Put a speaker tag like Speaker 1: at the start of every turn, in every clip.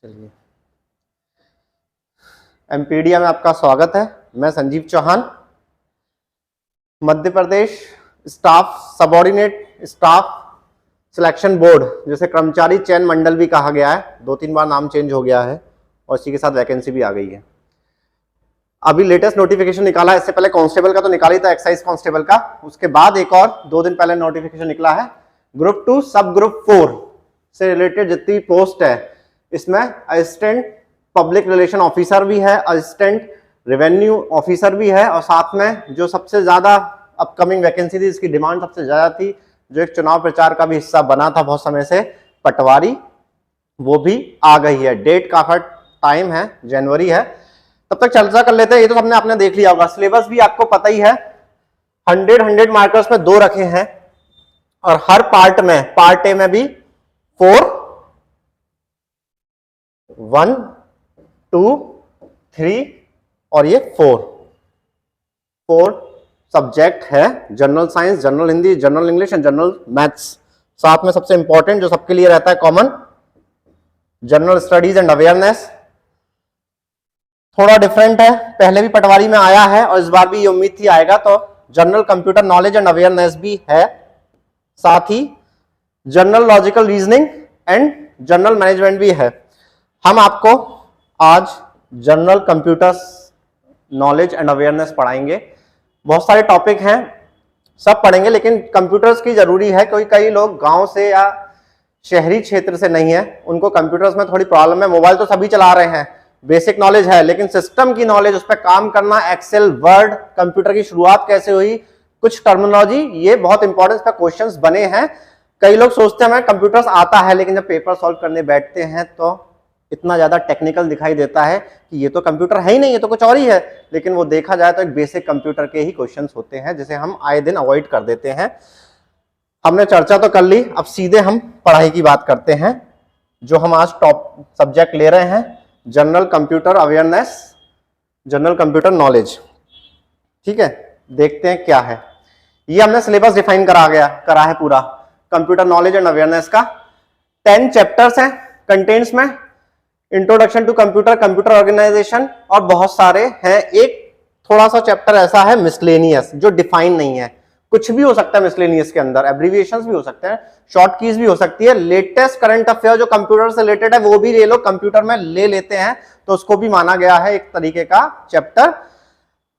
Speaker 1: चलिए, एमपीडिया में आपका स्वागत है। मैं Sanjeev Chauhan, Madhya Pradesh staff subordinate staff selection board, जिसे कर्मचारी चयन मंडल भी कहा गया है, 2-3 बार नाम चेंज हो गया है और इसी के साथ वैकेंसी भी आ गई है। अभी लेटेस्ट नोटिफिकेशन निकाला है, इससे पहले कांस्टेबल का तो निकाला ही था, एक्साइज कांस्टेबल का, उसके बाद एक और 2 दिन पहले नोटिफिकेशन निकला है ग्रुप 2 सब ग्रुप 4 से रिलेटेड जितनी पोस्ट है, इसमें असिस्टेंट पब्लिक रिलेशन ऑफिसर भी है, असिस्टेंट रेवेन्यू ऑफिसर भी है, और साथ में जो सबसे ज्यादा अपकमिंग वैकेंसी थी, इसकी डिमांड सबसे ज्यादा थी, जो एक चुनाव प्रचार का भी हिस्सा बना था बहुत समय से, पटवारी, वो भी आ गई है। डेट काफी टाइम है, जनवरी है। तब तक चर्चा कर लेते हैं। ये तो सबने आपने देख लिया होगा, सिलेबस भी आपको पता ही है। 100 मार्कर्स में 2 रखे हैं और हर पार्ट में, पार्ट ए में भी 4, 1, 2, 3 और ये 4 सब्जेक्ट है। General science, general Hindi, general English and general maths. साथ में सबसे इंपॉर्टेंट जो सबके लिए रहता है common, general studies and awareness. थोड़ा डिफरेंट है, पहले भी पटवारी में आया है और इस बार भी ये उम्मीद थी आएगा, तो general computer knowledge and awareness भी है। साथ ही general logical reasoning and general management भी है। हम आपको आज general computer knowledge and awareness पढ़ाएंगे। बहुत सारे टॉपिक हैं, सब पढ़ेंगे, लेकिन कंप्यूटर्स की जरूरी है, क्योंकि कई लोग गांव से या शहरी क्षेत्र से नहीं है, उनको कंप्यूटर्स में थोड़ी प्रॉब्लम है। मोबाइल तो सभी चला रहे हैं, बेसिक नॉलेज है, लेकिन सिस्टम की नॉलेज, उस पर काम करना, एक्सेल, वर्ड, कंप्यूटर की शुरुआत कैसे हुई, कुछ टर्मिनोलॉजी, ये बहुत इंपॉर्टेंट पे क्वेश्चंस बने हैं। कई लोग सोचते हैं हमें कंप्यूटर्स आता है, लेकिन जब पेपर सॉल्व करने बैठते हैं तो इतना ज्यादा टेक्निकल दिखाई देता है कि ये तो कंप्यूटर है ही नहीं, ये तो कुछ और ही है। लेकिन वो देखा जाए तो एक बेसिक कंप्यूटर के ही क्वेश्चंस होते हैं, जिसे हम आए दिन अवॉइड कर देते हैं। हमने चर्चा तो कर ली, अब सीधे हम पढ़ाई की बात करते हैं। जो हम आज टॉप सब्जेक्ट ले रहे हैं, general computer awareness, general computer knowledge. ठीक है, देखते हैं क्या है। ये हमने सिलेबस डिफाइन करा है पूरा कंप्यूटर नॉलेज एंड अवेयरनेस का। 10 चैप्टर्स हैं कंटेंट्स में, introduction to computer, computer organisation, और बहुत सारे हैं। एक थोड़ा सा चैप्टर ऐसा है मिसलेनियस, जो डिफाइन नहीं है, कुछ भी हो सकता है मिसलेनियस के अंदर, एब्रीविएशंस भी हो सकते हैं, शॉर्ट कीज भी हो सकती है। लेटेस्ट करंट अफेयर जो कंप्यूटर से रिलेटेड है वो भी ले लो, कंप्यूटर में ले लेते हैं तो उसको भी माना गया है एक तरीके का चैप्टर।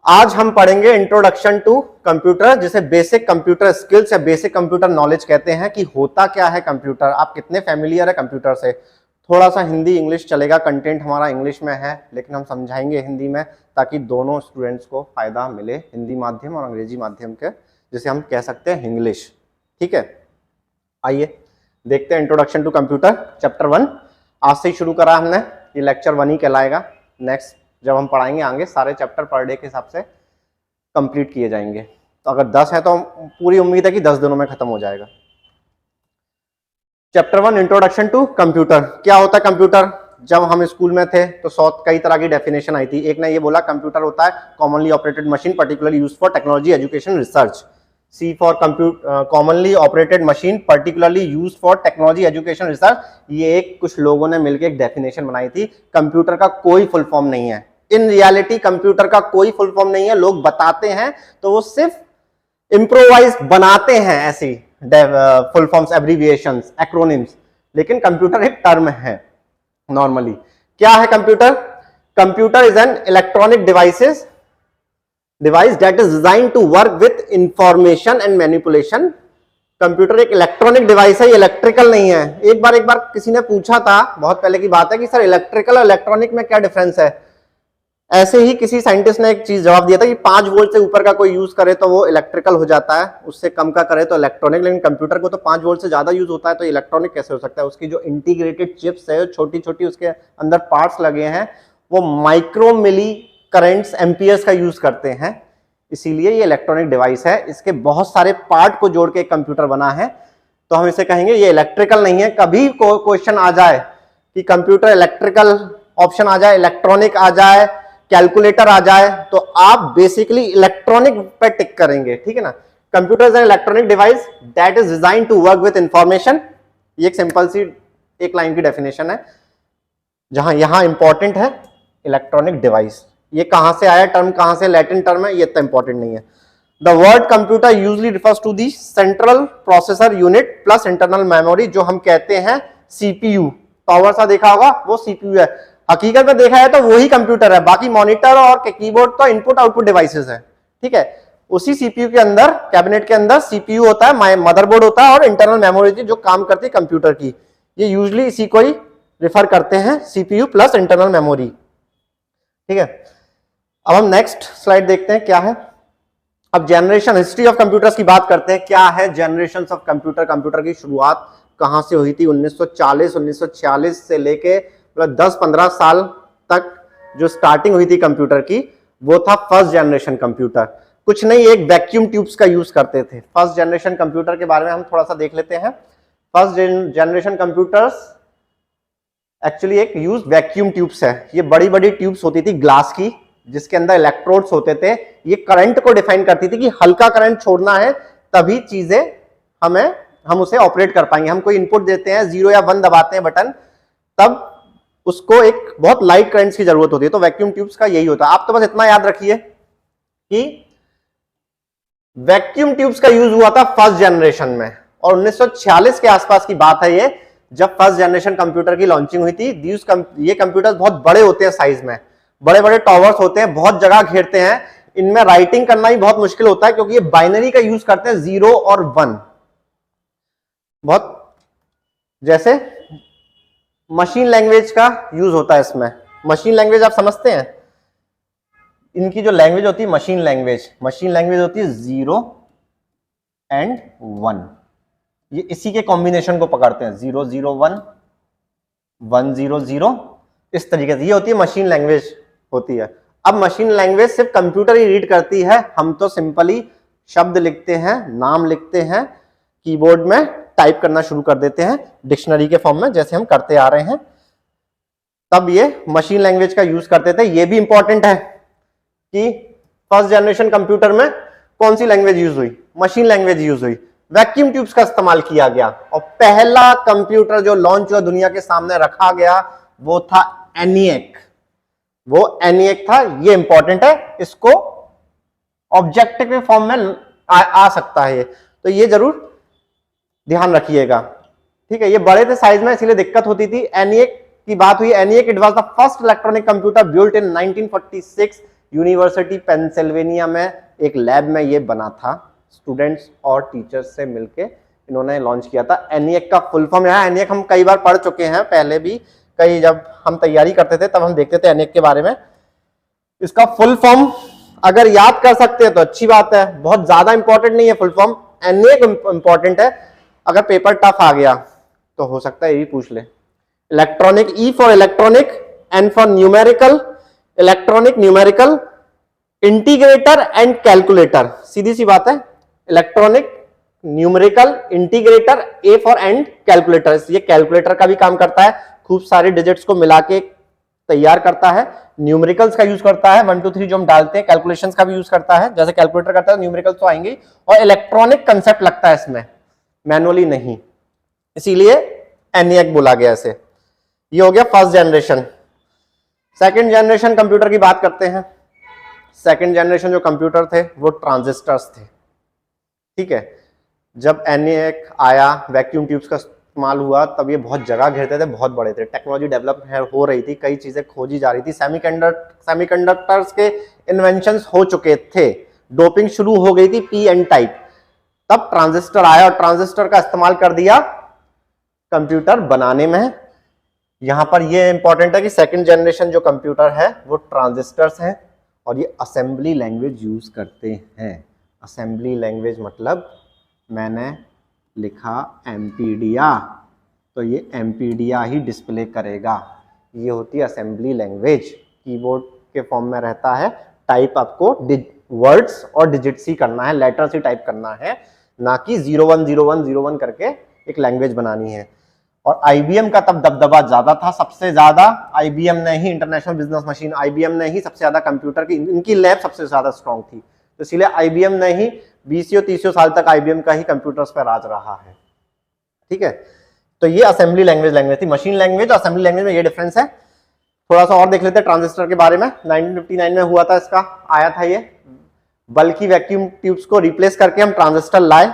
Speaker 1: आज हम पढ़ेंगे इंट्रोडक्शन टू कंप्यूटर, जिसे बेसिक कंप्यूटर स्किल्स या बेसिक कंप्यूटर नॉलेज कहते हैं, कि होता क्या है कंप्यूटर, आप कितने फैमिलियर है कंप्यूटर से। थोड़ा सा हिंदी इंग्लिश चलेगा, कंटेंट हमारा इंग्लिश में है, लेकिन हम समझाएंगे हिंदी में, ताकि दोनों स्टूडेंट्स को फायदा मिले, हिंदी माध्यम और अंग्रेजी माध्यम के, जिसे हम कह सकते हैं इंग्लिश। ठीक है, आइए देखते हैं इंट्रोडक्शन टू कंप्यूटर चैप्टर 1। आज से ही शुरू करा हमने, ये लेक्चर 1 ही कहलाएगा। नेक्स्ट जब हम पढ़ाएंगे आगे, सारे चैप्टर पर डे के हिसाब से कंप्लीट किए जाएंगे। तो अगर 10 है तो पूरी उम्मीद है कि 10 दिनों में खत्म हो जाएगा। Chapter 1 introduction to computer. क्या होता है कंप्यूटर? जब हम स्कूल में थे तो कई तरह की डेफिनेशन आई थी। एक ने ये बोला कंप्यूटर होता है commonly operated machine particularly used for technology education research. C for commonly operated machine particularly used for technology education research. ये एक कुछ लोगों ने मिलकर एक डेफिनेशन बनाई थी। कंप्यूटर का कोई फुल फॉर्म नहीं है, इन रियलिटी कंप्यूटर का कोई फुल फॉर्म नहीं है। लोग बताते हैं तो वो सिर्फ इम्प्रोवाइज बनाते हैं ऐसी फुल फॉर्म्स, एब्रीविएशंस, एक्रोनिम्स, लेकिन कंप्यूटर एक टर्म है नॉर्मली। क्या है computer? Computer is an electronic device that is design to work with information and manipulation. Computer एक इलेक्ट्रॉनिक डिवाइस है, ये इलेक्ट्रिकल नहीं है। एक बार किसी ने पूछा था, बहुत पहले की बात है, कि सर इलेक्ट्रिकल और इलेक्ट्रॉनिक में क्या डिफरेंस है। ऐसे ही किसी साइंटिस्ट ने एक चीज जवाब दिया था कि 5 वोल्ट से ऊपर का कोई यूज करे तो वो इलेक्ट्रिकल हो जाता है, उससे कम का करे तो इलेक्ट्रॉनिक। लेकिन कंप्यूटर को तो 5 वोल्ट से ज्यादा यूज होता है, तो इलेक्ट्रॉनिक कैसे हो सकता है? उसकी जो इंटीग्रेटेड चिप्स है, छोटी छोटी उसके अंदर पार्ट्स लगे हैं, वो माइक्रो मिली करेंट्स, एम्पियर्स का यूज करते हैं, इसीलिए ये इलेक्ट्रॉनिक डिवाइस है। इसके बहुत सारे पार्ट को जोड़ के एक कंप्यूटर बना है, तो हम इसे कहेंगे ये इलेक्ट्रिकल नहीं है। कभी क्वेश्चन आ जाए कि कंप्यूटर इलेक्ट्रिकल ऑप्शन आ जाए, इलेक्ट्रॉनिक आ जाए, कैलकुलेटर आ जाए, तो आप बेसिकली इलेक्ट्रॉनिक पे टिक करेंगे। ठीक है ना। Computer is an electronic device that is design to work with information. ये एक सिंपल सी एक लाइन की डेफिनेशन है। जहां यहां इंपॉर्टेंट है इलेक्ट्रॉनिक डिवाइस। ये कहां से आया टर्म, कहां से लैटिन टर्म है, ये इतना इंपॉर्टेंट नहीं है। The word computer usually refers to the central processor unit plus internal memory, जो हम कहते हैं सीपीयू। टावर सा देखा होगा, वो सीपीयू है। हकीकत में देखा है तो वही कंप्यूटर है, बाकी मॉनिटर और कीबोर्ड तो इनपुट आउटपुट डिवाइसेस है। ठीक है, उसी सीपीयू के अंदर, कैबिनेट के अंदर सीपीयू होता है, मदरबोर्ड होता है और इंटरनल मेमोरी जो काम करती है कंप्यूटर की। ये यूजली इसी को ही रिफर करते हैं, सीपीयू प्लस इंटरनल मेमोरी। ठीक है, अब हम नेक्स्ट स्लाइड देखते हैं क्या है। अब जनरेशन हिस्ट्री ऑफ कंप्यूटर्स की बात करते हैं। क्या है जनरेशन ऑफ कंप्यूटर, कंप्यूटर की शुरुआत कहां से हुई थी। 1946 से लेके मतलब 10-15 साल तक जो स्टार्टिंग हुई थी कंप्यूटर की, वो था फर्स्ट जनरेशन कंप्यूटर। कुछ नहीं, एक वैक्यूम ट्यूब्स का यूज करते थे। फर्स्ट जनरेशन कंप्यूटर के बारे में हम थोड़ा सा देख लेते हैं। फर्स्ट जनरेशन कंप्यूटर्स एक्चुअली एक यूज वैक्यूम ट्यूब्स है। ये बड़ी बड़ी ट्यूब्स होती थी ग्लास की, जिसके अंदर इलेक्ट्रोड्स होते थे। ये करंट को डिफाइन करती थी कि हल्का करंट छोड़ना है तभी चीजें हम उसे ऑपरेट कर पाएंगे। हम कोई इनपुट देते हैं, 0 या 1 दबाते हैं बटन, तब उसको एक बहुत लाइट करंट्स की जरूरत होती है। तो वैक्यूम ट्यूब्स का यही होता है। आप तो बस इतना याद रखिए कि वैक्यूम ट्यूब्स का यूज हुआ था फर्स्ट जनरेशन में, और 1946 के आसपास की बात है ये, जब फर्स्ट जनरेशन कंप्यूटर की लॉन्चिंग हुई थी। ये कंप्यूटर्स बहुत बड़े होते हैं साइज में, बड़े बड़े टॉवर्स होते हैं, बहुत जगह घेरते हैं। इनमें राइटिंग करना ही बहुत मुश्किल होता है, क्योंकि ये बाइनरी का यूज करते हैं, 0 और 1। बहुत जैसे मशीन लैंग्वेज का यूज होता है इसमें। मशीन लैंग्वेज आप समझते हैं, इनकी जो लैंग्वेज होती है मशीन लैंग्वेज होती है 0 एंड 1। ये इसी के कॉम्बिनेशन को पकड़ते हैं, 0 0 1 1 0 0, इस तरीके से ये होती है मशीन लैंग्वेज होती है। अब मशीन लैंग्वेज सिर्फ कंप्यूटर ही रीड करती है, हम तो सिंपली शब्द लिखते हैं, नाम लिखते हैं, कीबोर्ड में टाइप करना शुरू कर देते हैं डिक्शनरी के फॉर्म में, जैसे हम करते आ रहे हैं। तब ये मशीन लैंग्वेज का यूज करते थे। ये भी इंपॉर्टेंट है कि फर्स्ट जनरेशन कंप्यूटर में कौन सी लैंग्वेज यूज हुई, मशीन लैंग्वेज यूज हुई। वैक्यूम ट्यूब्स का इस्तेमाल किया गया, और पहला कंप्यूटर जो लॉन्च हुआ, दुनिया के सामने रखा गया, वो था एनिएक। वो एनिएक था। ये इंपॉर्टेंट है, इसको ऑब्जेक्टिव के फॉर्म में आ सकता है ये, तो ये जरूर ध्यान रखिएगा। ठीक है, ये बड़े थे साइज में, इसीलिए दिक्कत होती थी। एनिएक की बात हुई। ENIAC it was the first electronic computer built in 1946 university Pennsylvania में, एक लैब में ये बना था। स्टूडेंट्स और टीचर्स से मिलके इन्होंने लॉन्च किया था। एनिएक का फुल फॉर्म है, एनिएक हम कई बार पढ़ चुके हैं पहले भी, कई जब हम तैयारी करते थे तब हम देखते थे एनिएक के बारे में। इसका फुल फॉर्म अगर याद कर सकते हैं तो अच्छी बात है, बहुत ज्यादा इंपॉर्टेंट नहीं है फुल फॉर्म। एनिएक इंपॉर्टेंट है, अगर पेपर टफ आ गया तो हो सकता है ये भी पूछ ले। Electronic, E for electronic, N for numerical, electronic, numerical, integrator and calculator. सीधी सी बात है, electronic, numerical, integrator, A for and calculator. ये कैलकुलेटर का भी काम करता है, खूब सारे डिजिट्स को मिला के तैयार करता है। न्यूमेरिकल्स का यूज करता है, 1 2 3 जो हम डालते हैं, कैलकुलेशंस का भी यूज करता है, जैसे कैलकुलेटर करता है, न्यूमेरिकल्स तो आएंगे। और इलेक्ट्रॉनिक कंसेप्ट लगता है इसमें, मैनुअली नहीं, इसीलिए एनिएक बोला गया इसे। ये हो गया first generation. Second generation computer की बात करते हैं। सेकंड जनरेशन जो कंप्यूटर थे वो ट्रांजिस्टर्स थे। ठीक है, जब एनिएक आया, वैक्यूम ट्यूब्स का इस्तेमाल हुआ, तब ये बहुत जगह घेरते थे, बहुत बड़े थे। टेक्नोलॉजी डेवलप हो रही थी, कई चीजें खोजी जा रही थी, सेमीकंडक्टर्स के इन्वेंशंस हो चुके थे, डोपिंग शुरू हो गई थी, पी एन टाइप। तब ट्रांजिस्टर आया और ट्रांजिस्टर का इस्तेमाल कर दिया कंप्यूटर बनाने में। यहां पर ये इंपॉर्टेंट है कि सेकंड जनरेशन जो कंप्यूटर है वो ट्रांजिस्टर्स हैं, और ये असेंबली लैंग्वेज यूज करते हैं। असेंबली लैंग्वेज मतलब मैंने लिखा एमपीडिया, तो ये एमपीडिया ही डिस्प्ले करेगा। ये होती है असेंबली लैंग्वेज। कीबोर्ड के फॉर्म में रहता है, टाइप आपको वर्ड्स और डिजिट्स ही करना है, लेटर्स ही टाइप करना है, ना कि 010101 करके एक लैंग्वेज बनानी है। और आईबीएम का तब दबदबा ज्यादा था, सबसे ज्यादा आईबीएम ने ही, इंटरनेशनल बिजनेस मशीन, आईबीएम ने ही सबसे ज्यादा कंप्यूटर की, इनकी लैब सबसे ज्यादा स्ट्रांग थी, तो इसीलिए आईबीएम ने ही 20-30 साल तक आईबीएम का ही कंप्यूटर्स पर राज रहा है। ठीक है, तो ये असेंबली लैंग्वेज थी। मशीन लैंग्वेज और असेंबली लैंग्वेज में ये डिफरेंस है। थोड़ा सा और देख लेते हैं ट्रांजिस्टर के बारे में। 1959 में हुआ था, इसका आया था ये, बल्कि वैक्यूम ट्यूब्स को रिप्लेस करके हम ट्रांजिस्टर लाए।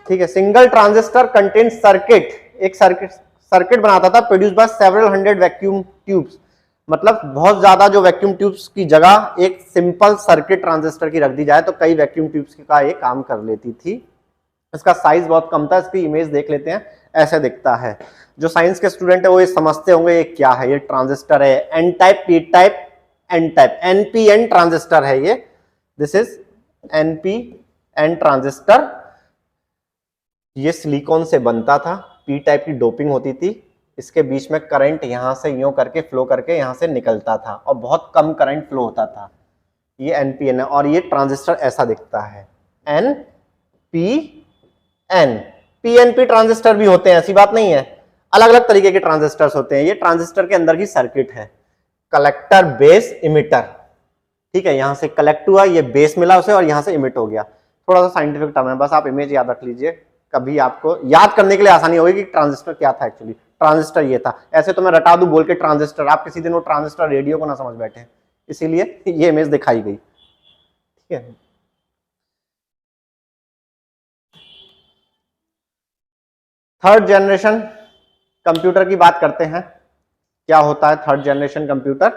Speaker 1: ठीक है, सिंगल ट्रांजिस्टर कंटेन सर्किट, एक सर्किट बनाता था produce by several hundred vacuum tubes, मतलब बहुत ज्यादा जो वैक्यूम ट्यूब्स की जगह एक सिंपल सर्किट ट्रांजिस्टर की रख दी जाए तो कई वैक्यूम ट्यूब्स का ये काम कर लेती थी। इसका साइज बहुत कम था। इसकी इमेज देख लेते हैं, ऐसे दिखता है। जो साइंस के स्टूडेंट है वो ये समझते होंगे ये क्या है। ये ट्रांजिस्टर है, N type, P type, N type, NPN transistor है ये। This is NPN transistor. ये सिलिकॉन से बनता था, पी टाइप की डोपिंग होती थी, इसके बीच में करंट यहां से यूं करके फ्लो करके यहां से निकलता था और बहुत कम करंट फ्लो होता था। ये एनपीएन है और ये ट्रांजिस्टर ऐसा दिखता है, एनपीएन। पीएनपी ट्रांजिस्टर भी होते हैं, ऐसी बात नहीं है, अलग अलग तरीके के ट्रांजिस्टर्स होते हैं। ये ट्रांजिस्टर के अंदर की सर्किट है, कलेक्टर, बेस, इमिटर। ठीक है, यहां से कलेक्ट हुआ, ये बेस मिला उसे और यहां से इमिट हो गया। थोड़ा सा साइंटिफिक टर्म है, बस आप इमेज याद रख लीजिए, कभी आपको याद करने के लिए आसानी होगी कि ट्रांजिस्टर क्या था। एक्चुअली ट्रांजिस्टर ये था, ऐसे तो मैं रटा दूं बोल के ट्रांजिस्टर, आप किसी दिन वो ट्रांजिस्टर रेडियो को ना समझ बैठे, इसीलिए ये इमेज दिखाई गई। ठीक है, थर्ड जनरेशन कंप्यूटर की बात करते हैं। क्या होता है third generation computer?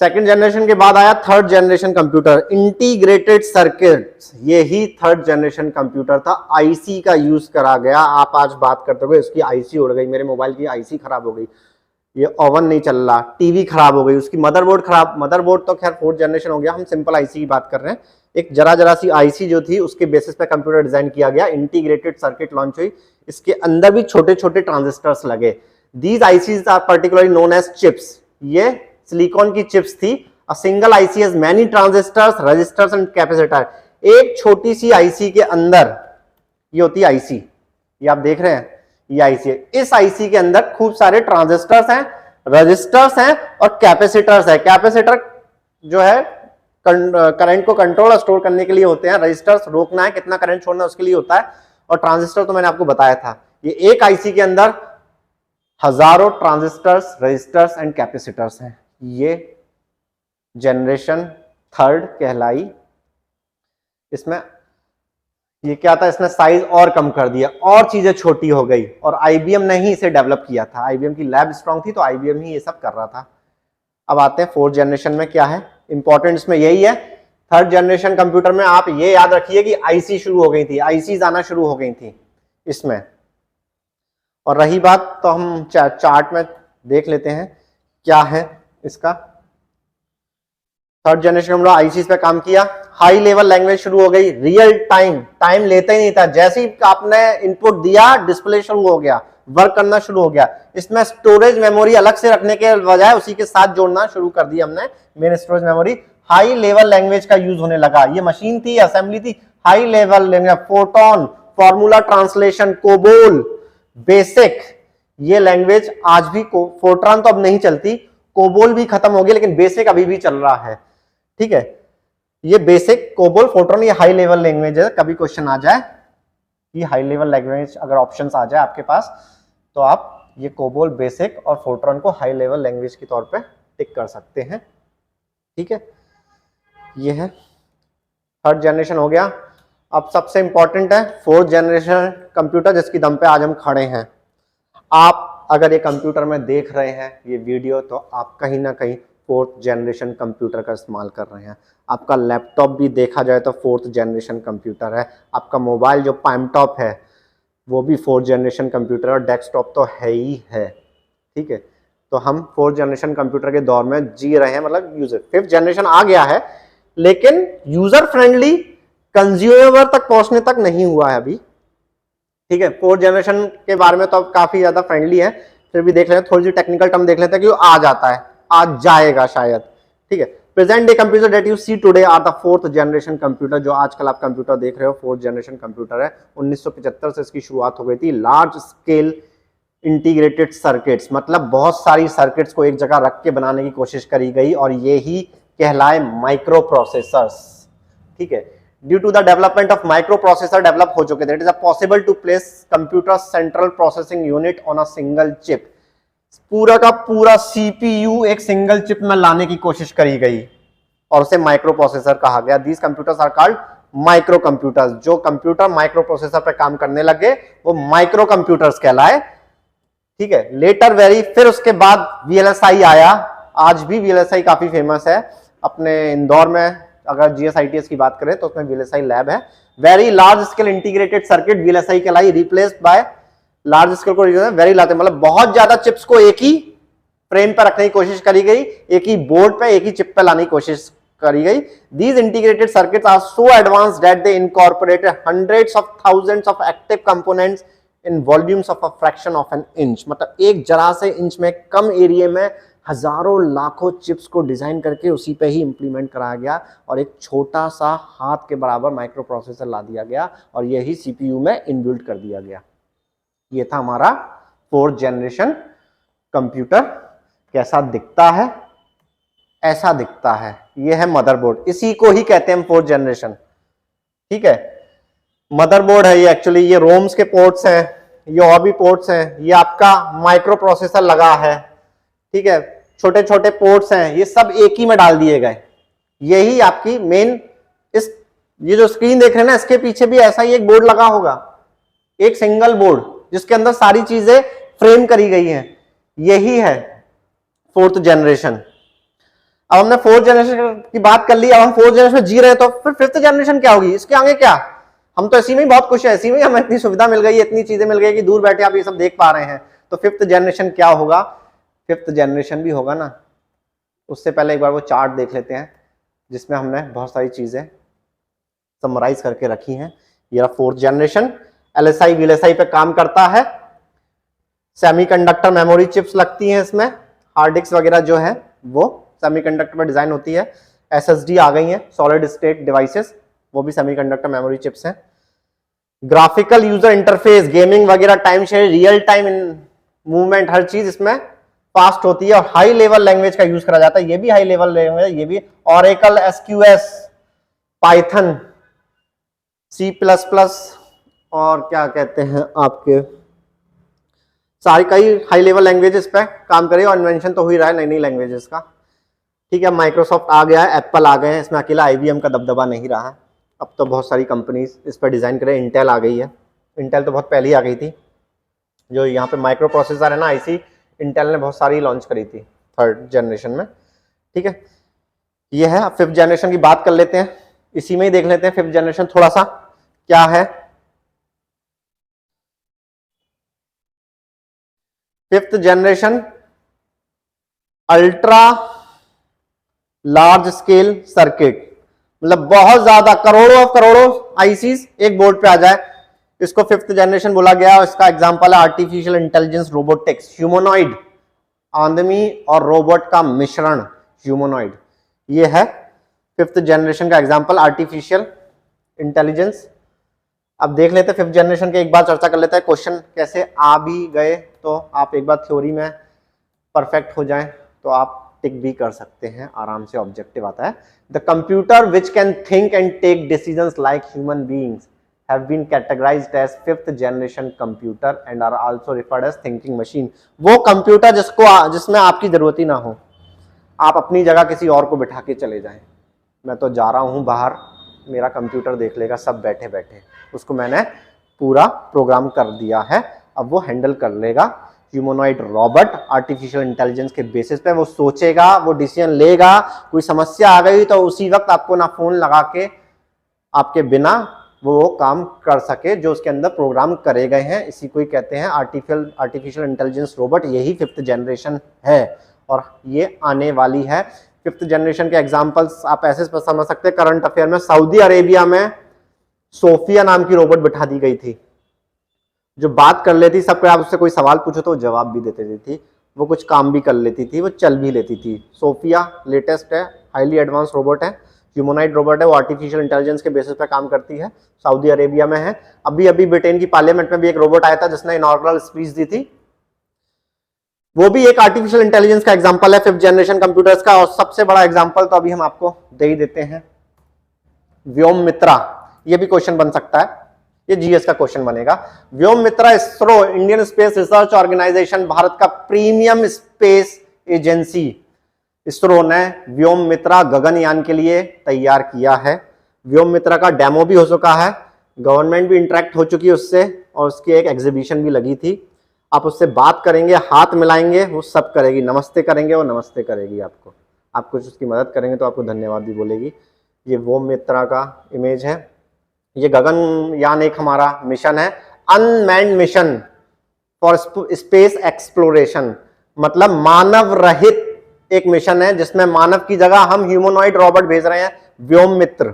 Speaker 1: Second generation के बाद आया third generation computer, integrated circuit. ये ही थर्ड जनरेशन कंप्यूटर था। आईसी का यूज करा गया। आप आज बात करते हो इसकी आईसी उड़ गई, मेरे मोबाइल की आईसी खराब हो गई, ये ओवन नहीं चल रहा, टीवी खराब हो गई, उसकी मदरबोर्ड खराब। मदरबोर्ड तो खैर फोर्थ जनरेशन हो गया, हम सिंपल आईसी की बात कर रहे हैं। एक जरा सी आईसी जो थी उसके बेसिस पे कंप्यूटर डिजाइन किया गया, इंटीग्रेटेड सर्किट लॉन्च हुई, इसके अंदर भी छोटे छोटे ट्रांजिस्टर्स लगे। These ICs are particularly known as chips. ये सिलिकॉन की चिप्स थी। A single IC has many transistors, registers and capacitor. एक छोटी सी आईसी के अंदर ये होती है आईसी, ये आप देख रहे हैं, ये आईसी है। इस आईसी के अंदर खूब सारे ट्रांजिस्टर्स हैं, रजिस्टर्स हैं और कैपेसिटर्स है। कैपेसिटर जो है करंट को कंट्रोल और स्टोर करने के लिए होते हैं, रजिस्टर्स रोकना है, कितना करंट छोड़ना है उसके लिए होता है, और ट्रांजिस्टर तो मैंने आपको बताया था। ये एक आईसी के अंदर हजारों ट्रांजिस्टर्स, रजिस्टर्स एंड कैपेसिटर्स हैं। ये जनरेशन थर्ड कहलाई। इसमें ये क्या था, इसने साइज और कम कर दिया और चीजें छोटी हो गई, और आईबीएम ने ही इसे डेवलप किया था। आईबीएम की लैब स्ट्रांग थी तो आईबीएम ही ये सब कर रहा था। अब आते हैं फोर्थ जनरेशन में, क्या है इंपॉर्टेंट इसमें यही है। थर्ड जनरेशन कंप्यूटर में आप ये याद रखिए कि आईसी शुरू हो गई थी, आईसी आना शुरू हो गई थी इसमें। और रही बात तो हम चार्ट में देख लेते हैं क्या है इसका। थर्ड जनरेशन में आईसी पे काम किया, हाई लेवल लैंग्वेज शुरू हो गई, रियल टाइम, टाइम लेता ही नहीं था, जैसे ही आपने इनपुट दिया डिस्प्ले शुरू हो गया, वर्क करना शुरू हो गया। इसमें स्टोरेज मेमोरी अलग से रखने के बजाय उसी के साथ जोड़ना शुरू कर दिया हमने, main storage memory. High level language का यूज होने लगा। ये मशीन थी, असेंबली थी, high level language, photon, formula translation, COBOL, basic. ये लैंग्वेज आज भी, फोर्ट्रान तो अब नहीं चलती, कोबोल भी खत्म हो गई, लेकिन बेसिक अभी भी चल रहा है। ठीक है, ये बेसिक, कोबोल, फोर्ट्रान, ये हाई लेवल लैंग्वेज है। कभी क्वेश्चन आ जाए ये हाई लेवल लैंग्वेज, अगर ऑप्शंस आ जाए आपके पास तो आप ये कोबोल, बेसिक और फोर्ट्रान को हाई लेवल लैंग्वेज के तौर पे टिक कर सकते हैं। ठीक है, ये है थर्ड जनरेशन हो गया। अब सबसे इंपॉर्टेंट है फोर्थ जनरेशन कंप्यूटर, जिसकी दम पे आज हम खड़े हैं। आप अगर ये कंप्यूटर में देख रहे हैं ये वीडियो, तो आप कहीं ना कहीं फोर्थ जनरेशन कंप्यूटर का इस्तेमाल कर रहे हैं। आपका लैपटॉप भी देखा जाए तो फोर्थ जनरेशन कंप्यूटर है। आपका मोबाइल जो पाम टॉप है वो भी फोर्थ जनरेशन कंप्यूटर है, और डेस्कटॉप तो है ही है। ठीक है, तो हम फोर्थ जनरेशन कंप्यूटर के दौर में जी रहे हैं, मतलब यूजर। फिफ्थ जनरेशन आ गया है लेकिन यूजर फ्रेंडली कंज्यूमर तक पहुंचने तक नहीं हुआ है अभी। ठीक है, फोर्थ जनरेशन के बारे में तो अब काफी ज्यादा फ्रेंडली है, फिर भी देख लेते हैं, थोड़ी सी टेक्निकल टर्म देख लेते हैं कि वो आ जाता है, आज जाएगा शायद। ठीक है, present day computer that you see today are the fourth generation computer. जो आजकल आप कंप्यूटर देख रहे हो फोर्थ जनरेशन कंप्यूटर है। 1975 से इसकी शुरुआत हो गई थी। लार्ज स्केल इंटीग्रेटेड सर्किट्स, मतलब बहुत सारी सर्किट्स को एक जगह रख के बनाने की कोशिश करी गई, और ये ही कहलाए माइक्रो प्रोसेसर्स। ठीक है, due to the development of micro processor develop हो चुके थे, it is possible to place computer central processing unit on a single chip. पूरा का पूरा सीपीयू एक सिंगल चिप में लाने की कोशिश करी गई और उसे माइक्रो प्रोसेसर कहा गया। These computers are called micro computers. जो कंप्यूटर माइक्रो प्रोसेसर पे काम करने लगे वो माइक्रो कंप्यूटर्स कहलाए। ठीक है, लेटर वेरी, फिर उसके बाद वीएलएसआई आया। आज भी वीएलएसआई काफी फेमस है अपने इंदौर में। अगर जीएसआईटीएस की बात करें तो उसमें वीएलएसआई लैब है। Very large scale integrated circuit VLSI कहलाई, रिप्लेस्ड बाय लार्ज स्केल को वेरी लाते, मतलब बहुत ज्यादा चिप्स को एक ही फ्रेम पर रखने की कोशिश करी गई, एक ही बोर्ड पे एक ही चिप पे लाने की कोशिश करी गई। These integrated circuits are so advanced that they incorporated hundreds of thousands of active components in volumes of a fraction of an inch। मतलब एक जरा से इंच में कम एरिया में हजारों लाखों चिप्स को डिजाइन करके उसी पे ही इंप्लीमेंट कराया गया और एक छोटा सा हाथ के बराबर माइक्रो प्रोसेसर ला दिया गया और यही सीपीयू में इनबिल्ट कर दिया गया। ये था हमारा 4th जनरेशन कंप्यूटर। कैसा दिखता है? ऐसा दिखता है। ये है मदरबोर्ड, इसी को ही कहते हैं हम 4th जनरेशन। ठीक है, मदरबोर्ड है ये। एक्चुअली ये रोम्स के पोर्ट्स हैं, ये और भी पोर्ट्स हैं। ये आपका माइक्रो प्रोसेसर लगा है। ठीक है, छोटे छोटे पोर्ट्स हैं, ये सब एक ही में डाल दिए गए। यही आपकी मेन, इस ये जो स्क्रीन देख रहे हैं ना, इसके पीछे भी ऐसा ही एक बोर्ड लगा होगा, एक सिंगल बोर्ड जिसके अंदर सारी चीजें फ्रेम करी गई हैं। यही है 4th जनरेशन। अब हमने 4th जनरेशन की बात कर ली, अब हम 4th जनरेशन में जी रहे हैं, तो फिर 5th जनरेशन क्या होगी? इसके आगे क्या? हम तो इसी में ही बहुत खुश है, इसी में हमें इतनी सुविधा मिल गई, इतनी चीजें मिल गई कि दूर बैठे आप ये सब देख पा रहे हैं। तो 5th जनरेशन क्या होगा? 5th जनरेशन भी होगा ना, उससे पहले एक बार वो चार्ट देख लेते हैं जिसमें हमने बहुत सारी चीजें समराइज करके रखी हैं। ये 4th जनरेशन एलएसआई वीएलएसआई पे काम करता है। सेमीकंडक्टर मेमोरी चिप्स लगती हैं इसमें, हार्ड डिस्क वगैरह जो है वो सेमीकंडक्टर पर डिजाइन होती है। एसएसडी आ गई है, सॉलिड स्टेट डिवाइसेस, वो भी सेमीकंडक्टर मेमोरी चिप्स हैं। ग्राफिकल यूजर इंटरफेस, गेमिंग वगैरह, time share, real time movement, हर चीज इसमें फास्ट होती है और हाई लेवल लैंग्वेज का यूज करा जाता है। ये भी हाई लेवल लैंग्वेज, ये भी ओरेकल, एसक्यूएस, पाइथन, C++ और क्या कहते हैं आपके सारी कई हाई लेवल लैंग्वेजेस पे काम करे और इन्वेंशन तो हो ही रहा है नई नई लैंग्वेजेस का। ठीक है, माइक्रोसॉफ्ट आ गया है, एप्पल आ गए हैं, इसमें अकेला आईबीएम का दबदबा नहीं रहा है। अब तो बहुत सारी कंपनीज इस पर डिजाइन करे। इंटेल आ गई है, इंटेल तो बहुत पहले ही आ गई थी। जो यहाँ पे माइक्रो प्रोसेसर है ना, आईसी, इंटेल ने बहुत सारी लॉन्च करी थी 3rd जनरेशन में। ठीक है, ये है। 5th जनरेशन की बात कर लेते हैं, इसी में ही देख लेते हैं 5th जनरेशन थोड़ा सा क्या है। 5th generation ultra large scale circuit, मतलब बहुत ज्यादा करोड़ों आईसीज एक बोर्ड पे आ जाए, इसको 5th जनरेशन बोला गया। और इसका एग्जांपल है आर्टिफिशियल इंटेलिजेंस रोबोटिक्स, ह्यूमनॉइड, आदमी और रोबोट का मिश्रण, ह्यूमनॉइड। ये है 5th जनरेशन का एग्जांपल, आर्टिफिशियल इंटेलिजेंस। अब देख लेते हैं 5th जनरेशन के, एक बार चर्चा कर लेते हैं। क्वेश्चन कैसे आ भी गए तो आप एक बार थ्योरी में परफेक्ट हो जाएं तो आप टिक भी कर सकते हैं, आराम से ऑब्जेक्टिव आता है। The computer which can think and take decisions like human beings have been categorised as 5th generation computer and are also referred as thinking machine. वो कंप्यूटर जिसमें आपकी जरूरत ही ना हो, आप अपनी जगह किसी और को बिठा के चले जाएं। मैं तो जा रहा हूं बाहर, मेरा कंप्यूटर देख लेगा सब बैठे बैठे, उसको मैंने पूरा प्रोग्राम कर दिया है, अब वो हैंडल कर लेगा। ह्यूमनॉइड रोबोट आर्टिफिशियल इंटेलिजेंस के बेसिस पे वो सोचेगा, वो डिसीजन लेगा। कोई समस्या आ गई तो उसी वक्त आपको ना फोन लगा के आपके बिना वो काम कर सके जो उसके अंदर प्रोग्राम करे गए हैं। इसी को ही कहते हैं आर्टिफिशियल इंटेलिजेंस रोबोट। यही 5th जनरेशन है और ये आने वाली है। 5th जनरेशन के एग्जांपल्स आप ऐसे समझ सकते हैं, करंट अफेयर में सऊदी अरेबिया में सोफिया नाम की रोबोट बिठा दी गई थी जो बात कर लेती, सबको आप उससे कोई सवाल पूछो तो जवाब भी देते थी, वो कुछ काम भी कर लेती थी, वो चल भी लेती थी। सोफिया लेटेस्ट है, हाईली एडवांस रोबोट है, ह्यूमनॉइड रोबोट है, वो आर्टिफिशियल इंटेलिजेंस के बेसिस पे काम करती है, सऊदी अरेबिया में है। अभी अभी ब्रिटेन की पार्लियामेंट में भी एक रोबोट आया था जिसने इनॉग्रल स्पीच दी थी, वो भी एक आर्टिफिशियल इंटेलिजेंस का एग्जांपल है 5th जनरेशन कंप्यूटर्स का। और सबसे बड़ा एग्जांपल तो अभी हम आपको दे ही देते हैं, व्योममित्रा। ये भी क्वेश्चन बन सकता है, ये जीएस का क्वेश्चन बनेगा। Vyom Mitra ISRO Indian space research organisation, Bharat का प्रीमियम स्पेस एजेंसी इसरो ने व्योम मित्रा गगनयान के लिए तैयार किया है। व्योम मित्रा का डेमो भी हो चुका है, गवर्नमेंट भी इंटरेक्ट हो चुकी है उससे, और उसकी एक एग्जीबिशन भी लगी थी। आप उससे बात करेंगे, हाथ मिलाएंगे, वो सब करेगी, नमस्ते करेंगे वो नमस्ते करेगी आपको, आप कुछ उसकी मदद करेंगे तो आपको धन्यवाद भी बोलेगी। ये व्योम मित्रा का इमेज है। ये गगनयान एक हमारा मिशन है, unmanned mission for space exploration, मतलब मानव रहित एक मिशन है जिसमें मानव की जगह हम ह्यूमनॉइड रोबोट भेज रहे हैं। व्योम मित्र,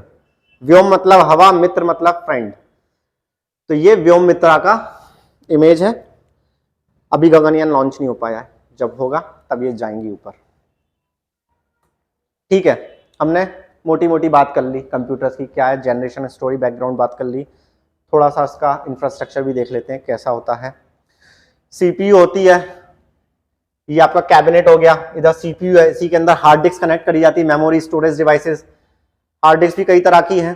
Speaker 1: व्योम मतलब हवा, मित्र मतलब फ्रेंड। तो ये व्योम मित्रा का इमेज है। अभी गगनयान लॉन्च नहीं हो पाया है, जब होगा तब ये जाएंगी ऊपर। ठीक है, हमने मोटी मोटी बात कर ली कंप्यूटर्स की, क्या है जनरेशन, स्टोरी, बैकग्राउंड बात कर ली। थोड़ा सा इसका इंफ्रास्ट्रक्चर भी देख लेते हैं कैसा होता है। सीपीयू होती है, ये आपका कैबिनेट हो गया, इधर सीपीयू है, इसी के अंदर हार्ड डिस्क कनेक्ट करी जाती है, memory, storage devices. Hard disk भी कई तरह की है,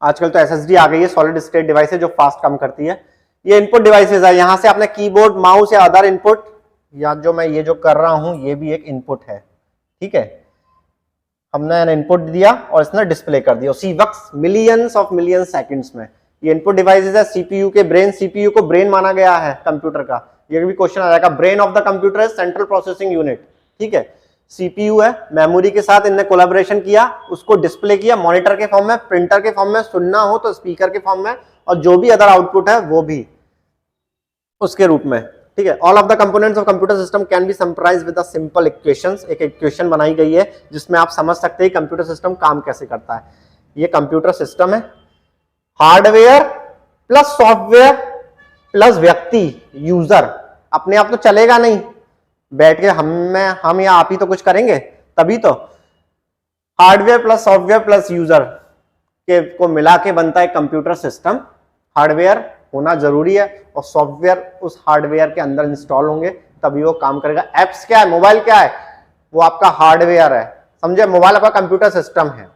Speaker 1: आजकल तो एसएसडी आ गई है, सॉलिड स्टेट डिवाइस है जो फास्ट काम करती है। ये इनपुट डिवाइसेस है, यहां से आपने कीबोर्ड, माउस या अदर इनपुट, या जो मैं ये जो कर रहा हूं ये भी एक इनपुट है। ठीक है, हमने इनपुट दिया और इसने डिस्प्ले कर दिया उसी वक्त, मिलियंस ऑफ मिलियन सेकंड्स में। ये इनपुट डिवाइसेस है, सीपीयू के ब्रेन, सीपीयू को ब्रेन माना गया है कंप्यूटर का। ये भी क्वेश्चन आ जाएगा, brain of the computer is central processing unit. ठीक है, सीपीयू है, मेमोरी के साथ इनने कोलैबोरेशन किया, उसको डिस्प्ले किया मॉनिटर के फॉर्म में, प्रिंटर के फॉर्म में, सुनना हो तो स्पीकर के फॉर्म में, और जो भी अदर आउटपुट है वो भी उसके रूप में। ठीक है, all of the components of computer system can be summarised with a simple equations. एक इक्वेशन बनाई गई है जिसमें आप समझ सकते हैं कंप्यूटर सिस्टम काम कैसे करता है। ये कंप्यूटर सिस्टम है, हार्डवेयर प्लस सॉफ्टवेयर प्लस व्यक्ति, यूजर। अपने आप तो चलेगा नहीं, बैठ के हम या आप ही तो कुछ करेंगे तभी तो। Hardware plus software plus user के को मिला के बनता है कंप्यूटर सिस्टम। हार्डवेयर होना जरूरी है और सॉफ्टवेयर उस हार्डवेयर के अंदर इंस्टॉल होंगे तभी वो काम करेगा। एप्स क्या है, मोबाइल क्या है, वो आपका हार्डवेयर है, समझे। मोबाइल आपका कंप्यूटर सिस्टम है,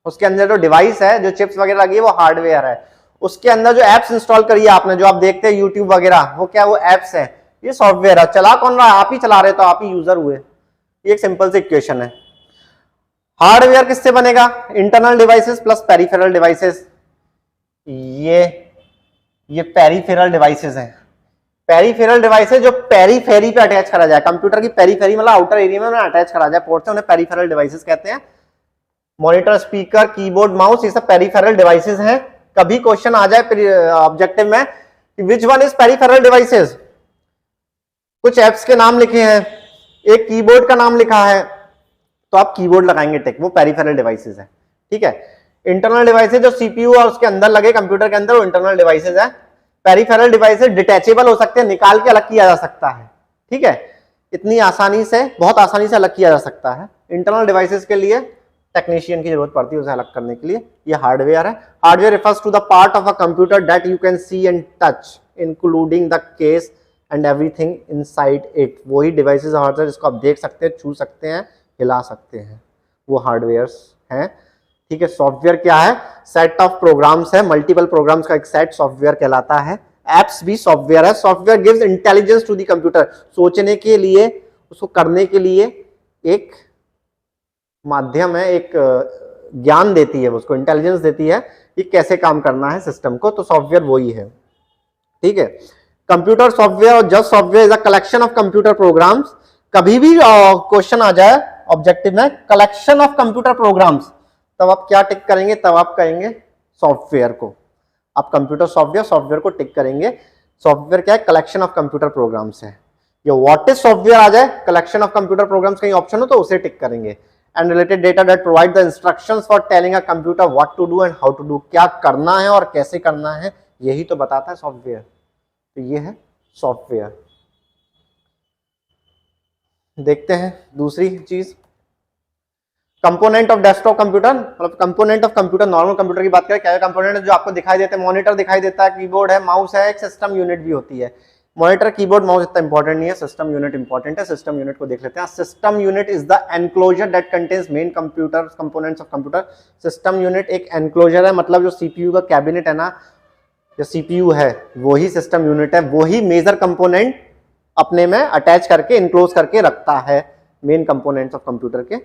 Speaker 1: उसके अंदर जो डिवाइस है, जो चिप्स वगैरह लगी है, वो हार्डवेयर है। उसके अंदर जो एप्स इंस्टॉल करिए आपने, जो आप देखते हैं यूट्यूब वगैरह, वो क्या, वो एप्स है, ये सॉफ्टवेयर है। चला कौन रहा है, आप ही चला रहे, तो आप ही यूजर हुए। ये एक सिंपल सी इक्वेशन है। हार्डवेयर किससे बनेगा, internal devices plus peripheral devices. ये पेरिफेरल डिवाइसेस हैं। पेरिफेरल डिवाइसेस जो पेरीफेरी पे अटैच करा जाए, कंप्यूटर की पेरीफेरी मतलब आउटर एरिया में अटैच करा जाए पोर्ट से, उन्हें पेरिफेरल डिवाइसेस कहते हैं। मॉनिटर, स्पीकर, कीबोर्ड, माउस, ये सब पेरिफेरल डिवाइसेस हैं। कभी क्वेश्चन आ जाए ऑब्जेक्टिव में कि which one is peripheral devices, कुछ एप्स के नाम लिखे हैं, एक कीबोर्ड का नाम लिखा है, तो आप कीबोर्ड लगाएंगे टिक, वो पेरिफेरल डिवाइसेस है। ठीक है, इंटरनल डिवाइसेस जो सीपीयू और उसके अंदर लगे कंप्यूटर के अंदर, वो इंटरनल डिवाइसेस है। पेरिफेरल डिवाइसेस डिटैचेबल हो सकते हैं, निकाल के अलग किया जा सकता है। ठीक है, इतनी आसानी से, बहुत आसानी से अलग किया जा सकता है। इंटरनल डिवाइसेस के लिए टेक्नीशियन की जरूरत पड़ती है उसे अलग करने के लिए। ये हार्डवेयर है। Hardware refers to the part of a computer that you can see and touch including the case and everything inside it. वही डिवाइसेस हार्डवेयर जिसको आप देख सकते हैं, छू सकते हैं, हिला सकते हैं, वो हार्डवेयर्स हैं। ठीक है, सॉफ्टवेयर क्या है, सेट ऑफ प्रोग्राम्स है, मल्टीपल प्रोग्राम्स का एक सेट सॉफ्टवेयर कहलाता है। एप्स भी सॉफ्टवेयर है। Software gives intelligence to the computer, सोचने के लिए, उसको करने के लिए एक माध्यम है, एक ज्ञान देती है, उसको इंटेलिजेंस देती है कि कैसे काम करना है सिस्टम को, तो सॉफ्टवेयर वही है। ठीक है, कंप्यूटर सॉफ्टवेयर और just software is a collection of computer programmes. कभी भी क्वेश्चन आ जाए ऑब्जेक्टिव में कलेक्शन ऑफ कंप्यूटर प्रोग्राम्स, तब आप क्या टिक करेंगे, तब आप कहेंगे सॉफ्टवेयर को। आप कंप्यूटर सॉफ्टवेयर को टिक करेंगे। सॉफ्टवेयर क्या है, कलेक्शन ऑफ कंप्यूटर प्रोग्राम्स है। ये व्हाट इज सॉफ्टवेयर आ जाए, कलेक्शन ऑफ कंप्यूटर प्रोग्राम्स कहीं ऑप्शन हो तो उसे टिक करेंगे। And related data that provide the instructions for telling a computer what to do and how to do, क्या करना है और कैसे करना है, यही तो बताता है सॉफ्टवेयर। तो ये है सॉफ्टवेयर। देखते हैं दूसरी चीज, कंपोनेंट ऑफ डेस्कटॉप कंप्यूटर, मतलब component of computer, normal computer की बात करें, क्या कंपोनेंट जो आपको दिखाई देते हैं, मॉनिटर दिखाई देता है, कीबोर्ड है, माउस है, एक सिस्टम यूनिट भी होती है। मॉनिटर, कीबोर्ड, माउस इतना इंपॉर्टेंट नहीं है, सिस्टम यूनिट इंपॉर्टेंट है। सिस्टम यूनिट को देख लेते हैं। System unit is the enclosure that contains main computer components of computer. System unit एक एनक्लोजर है, मतलब जो सीपीयू का कैबिनेट है ना, जो सीपीयू है वही सिस्टम यूनिट है, वही मेजर कंपोनेंट अपने में अटैच करके इनक्लोज करके रखता है मेन कंपोनेंट्स ऑफ कंप्यूटर के।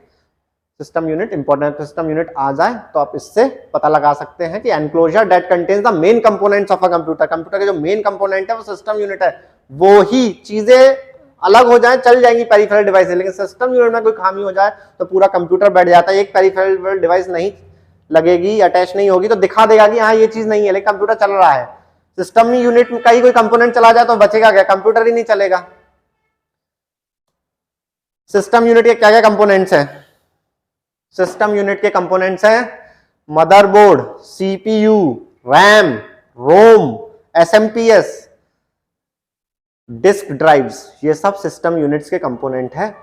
Speaker 1: System unit, important system unit आ जाए तो आप इससे पता लगा सकते हैं कि enclosure that contains the main components of a computer, computer के जो मेन कंपोनेंट है वो सिस्टम यूनिट है। वो ही चीजें अलग हो जाए चल जाएंगी पेरिफेरल डिवाइस, लेकिन सिस्टम यूनिट में कोई खामी हो जाए तो पूरा कंप्यूटर बैठ जाता है। एक पेरिफेरल डिवाइस नहीं लगेगी, अटैच नहीं होगी तो दिखा देगा कि हाँ ये चीज नहीं है, लेकिन कंप्यूटर चल रहा है। सिस्टम यूनिट का ही कोई कंपोनेंट चला जाए तो बचेगा क्या, कंप्यूटर ही नहीं चलेगा। सिस्टम यूनिट के क्या क्या कंपोनेंट्स हैं? सिस्टम यूनिट के कंपोनेंट्स हैं मदरबोर्ड, सीपीयू, रैम, रोम, एसएमपीएस, डिस्क ड्राइव्स, ये सब सिस्टम यूनिट्स के कंपोनेंट है।